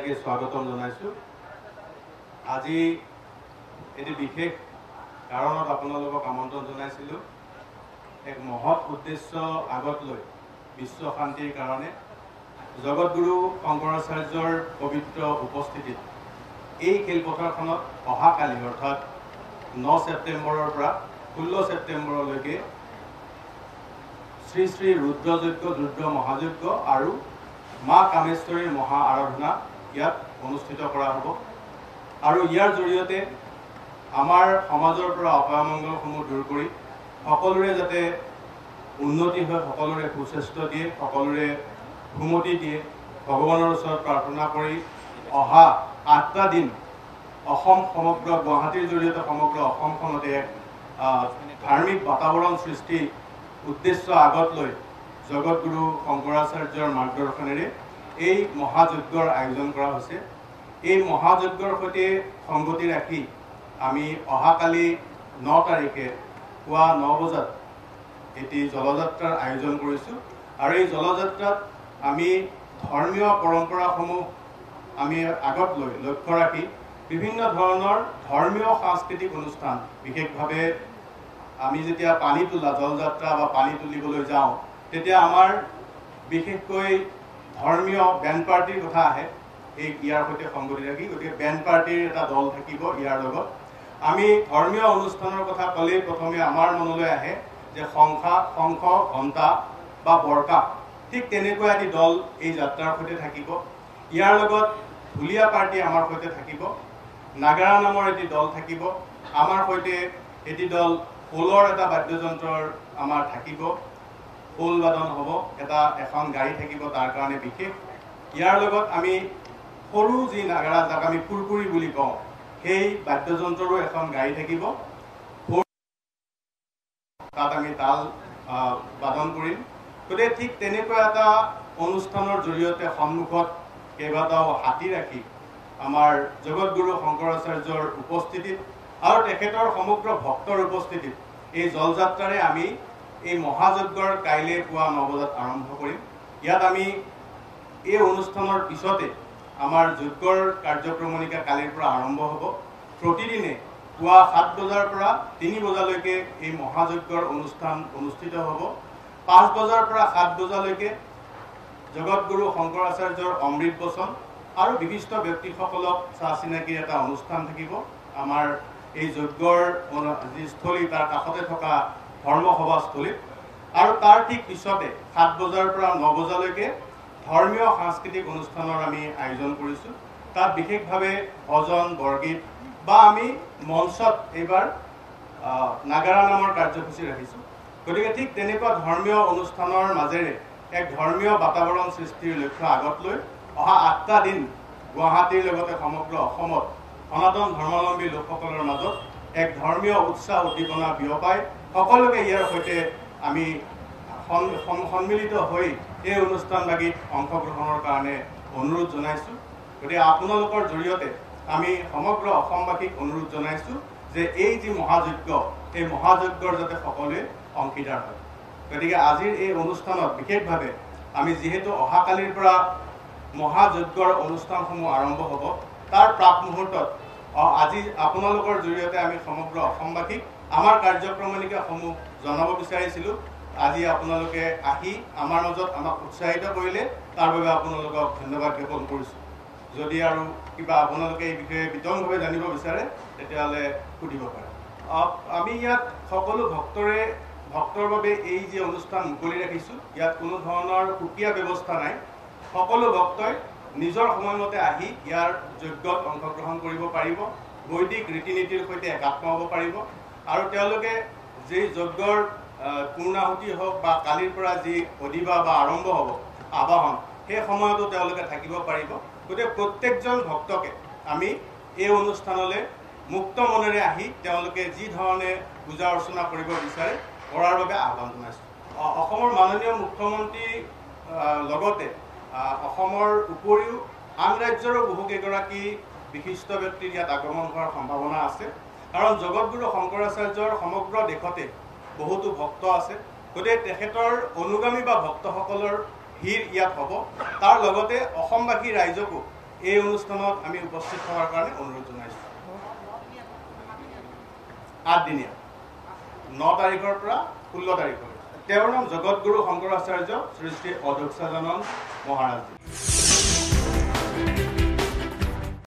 সবাইকে স্বাগতম জানাইছো। আজি এটি বিশেষ কাৰণত আপোনালোকক আমন্ত্ৰণ জনাইছিলো। এক মহৎ উদ্দেশ্য আগত লৈ বিশ্ব শান্তিৰ কাৰণে জগতগুৰু শংকৰাচাৰ্যৰ পবিত্ৰ উপস্থিতিত এই খেলপথাৰখনত অহাকালি অৰ্থাৎ 9 ছেপ্টেম্বৰৰ পৰা 16 ছেপ্টেম্বৰলৈকে শ্ৰী শ্ৰী ৰুদ্ৰযজ্ঞ ৰুদ্ৰ মহাযজ্ঞ আৰু মা কামেশ্বৰীৰ মহা আৰাধনা ইয়াত অনুষ্ঠিত কৰা হ'ব। আৰু ইয়াৰ জৰিয়তে আমাৰ সমাজৰ পৰা অপমংগলসমূহ দূৰ কৰি সকলোৰে যাতে উন্নতি হয়, সকলোৰে সুস্বাস্থ্য দিয়ে, সকলোৰে সুমতি দিয়ে, ভগৱানৰ ওচৰত প্ৰাৰ্থনা কৰি অহা 8টা দিন অসম সমগ্ৰ গুৱাহাটীৰ জৰিয়তে সমগ্ৰ অসমখনতে এক ধাৰ্মিক বাতাবৰণ সৃষ্টি উদ্দেশ্য আগত লৈ জগতগুৰু শংকৰাচাৰ্যৰ মাৰ্গদৰ্শনেৰে এই মহাযজ্ঞৰ আয়োজন কৰা হৈছে। এই মহাযজ্ঞৰ সৈতে সংগতি ৰাখি আমি অহাকালি 9 তাৰিখে পুৱা 9 বজাত এটি জলযাত্ৰাৰ আয়োজন কৰিছোঁ। আৰু এই জলযাত্ৰাত আমি ধৰ্মীয় পৰম্পৰাসমূহ আমি আগত লৈ লক্ষ্য ৰাখি বিভিন্ন ধৰণৰ ধৰ্মীয় সাংস্কৃতিক অনুষ্ঠান, বিশেষভাৱে আমি যেতিয়া পানী তোলা জলযাত্ৰা বা পানী তুলিবলৈ যাওঁ তেতিয়া আমাৰ বিশেষকৈ ধৰ্মীয় বেণ্ড পাৰ্টিৰ কথা আহে। ইয়াৰ সৈতে সংগতি ৰাখি গতিকে বেণ্ড পাৰ্টিৰ এটা দল থাকিব। ইয়াৰ লগত আমি ধৰ্মীয় অনুষ্ঠানৰ কথা ক'লেই প্ৰথমে আমাৰ মনলৈ আহে যে শংখ ঘণ্টা বা বৰকা, ঠিক তেনেকুৱা এটি দল এই যাত্ৰাৰ সৈতে থাকিব। ইয়াৰ লগত ঢুলীয়া পাৰ্টি আমাৰ সৈতে থাকিব, নাগাৰা নামৰ এটি দল থাকিব, আমাৰ সৈতে এটি দল খোলৰ এটা বাদ্যযন্ত্ৰৰ আমাৰ থাকিব, খোল বাদন হ'ব, এখন গাড়ী থাকিব তাৰ কাৰণে বিশেষ। ইয়াৰ লগত আমি সৰু যি নাগাৰা, যাক আমি কুৰকুৰি বুলি কওঁ, সেই বাদ্যযন্ত্ৰৰো এখন গাড়ী থাকিব। তাত আমি তাল বাদন কৰিম। গতিকে ঠিক তেনেকুৱা এটা অনুষ্ঠানৰ জৰিয়তে সন্মুখত কেইবাটাও হাতী ৰাখি আমাৰ জগতগুৰু শংকৰাচাৰ্যৰ উপস্থিতিত আৰু তেখেতৰ সমগ্ৰ ভক্তৰ উপস্থিতিত এই জলযাত্ৰাৰে আমি এই মহাযজ্ঞৰ কাইলৈ পুৱা 9 বজাত আৰম্ভ কৰিম। ইয়াত আমি এই অনুষ্ঠানৰ পিছতে আমাৰ যজ্ঞৰ কাৰ্যক্ৰমণিকা কালিৰ পৰা আৰম্ভ হ'ব। প্ৰতিদিনে পুৱা 7 বজাৰ পৰা 3 বজালৈকে এই মহাযজ্ঞৰ অনুষ্ঠান অনুষ্ঠিত হ'ব। 5 বজাৰ পৰা 7 বজালৈকে জগতগুৰু শংকৰাচাৰ্যৰ অমৃত বচন আৰু বিশিষ্ট ব্যক্তিসকলক চাহ চিনাকিৰ এটা অনুষ্ঠান থাকিব। আমাৰ এই যজ্ঞৰ যি স্থলী তাৰ কাষতে থকা ধৰ্মসভাস্থলীত। আৰু তাৰ ঠিক পিছতে 7 বজাৰ পৰা 9 বজালৈকে ধৰ্মীয় সাংস্কৃতিক অনুষ্ঠানৰ আমি আয়োজন কৰিছোঁ। তাত বিশেষভাৱে ভজন বৰগীত বা আমি মঞ্চত এইবাৰ নাগাৰা নামৰ কাৰ্যসূচী ৰাখিছোঁ। গতিকে ঠিক তেনেকুৱা ধৰ্মীয় অনুষ্ঠানৰ মাজেৰে এক ধৰ্মীয় বাতাবৰণ সৃষ্টিৰ লক্ষ্য আগত লৈ অহা 8টা দিন গুৱাহাটীৰ লগতে সমগ্ৰ অসমত সনাতন ধৰ্মাৱলম্বী লোকসকলৰ মাজত এক ধৰ্মীয় উৎসাহ উদ্দীপনা বিয়পাই সকলোকে ইয়াৰ সৈতে আমি সন্মিলিত হৈ এই অনুষ্ঠানভাগিত অংশগ্ৰহণৰ কাৰণে অনুৰোধ জনাইছোঁ। গতিকে আপোনালোকৰ জৰিয়তে আমি সমগ্ৰ অসমবাসীক অনুৰোধ জনাইছোঁ যে এই যি মহাযজ্ঞ, এই মহাযজ্ঞৰ যাতে সকলোৱে অংশীদাৰ হয়। গতিকে আজিৰ এই অনুষ্ঠানত বিশেষভাৱে আমি যিহেতু অহাকালিৰ পৰা মহাযজ্ঞৰ অনুষ্ঠানসমূহ আৰম্ভ হ'ব, তাৰ প্ৰাক মুহূৰ্তত আজি আপোনালোকৰ জৰিয়তে আমি সমগ্ৰ অসমবাসীক আমাৰ কাৰ্যক্ৰমণিকাসমূহ জনাব বিচাৰিছিলোঁ। আজি আপোনালোকে আহি আমাৰ মাজত আমাক উৎসাহিত কৰিলে, তাৰ বাবে আপোনালোকক ধন্যবাদ জ্ঞাপন কৰিছোঁ। যদি আৰু কিবা আপোনালোকে এই বিষয়ে বিতংভাৱে জানিব বিচাৰে তেতিয়াহ'লে সুধিব পাৰে। আমি ইয়াত সকলো ভক্তৰ বাবে এই যি অনুষ্ঠান মুকলি ৰাখিছোঁ, ইয়াত কোনো ধৰণৰ সুকীয়া ব্যৱস্থা নাই। সকলো ভক্তই নিজৰ সময়মতে আহি ইয়াৰ যজ্ঞত অংশগ্ৰহণ কৰিব পাৰিব, বৈদিক ৰীতি নীতিৰ সৈতে একাত্ম হ'ব পাৰিব। আৰু তেওঁলোকে যি যজ্ঞৰ পূৰ্ণাহুতি হওক বা কালিৰ পৰা যি অদিবা বা আৰম্ভ হ'ব আবাহন, সেই সময়তো তেওঁলোকে থাকিব পাৰিব। গতিকে প্ৰত্যেকজন ভক্তকে আমি এই অনুষ্ঠানলৈ মুক্ত মনেৰে আহি তেওঁলোকে যি ধৰণে পূজা অৰ্চনা কৰিব বিচাৰে কৰাৰ বাবে আহ্বান জনাইছোঁ। অসমৰ মাননীয় মুখ্যমন্ত্ৰীৰ লগতে অসমৰ উপৰিও আন ৰাজ্যৰো বহুকেইগৰাকী বিশিষ্ট ব্যক্তিৰ ইয়াত আগমন হোৱাৰ সম্ভাৱনা আছে। কাৰণ জগতগুৰু শংকৰাচাৰ্যৰ সমগ্ৰ দেশতে বহুতো ভক্ত আছে। গতিকে তেখেতৰ অনুগামী বা ভক্তসকলৰ ভিৰ ইয়াত হ'ব। তাৰ লগতে অসমবাসী ৰাইজকো এই অনুষ্ঠানত আমি উপস্থিত থকাৰ কাৰণে অনুৰোধ জনাইছোঁ। 8 দিনীয়া 9 তাৰিখৰ পৰা 16 তাৰিখলৈ। তেওঁৰ নাম জগতগুৰু শংকৰাচাৰ্য শ্ৰী শ্ৰী অধোক্ষজানন্দ মহাৰাজজী।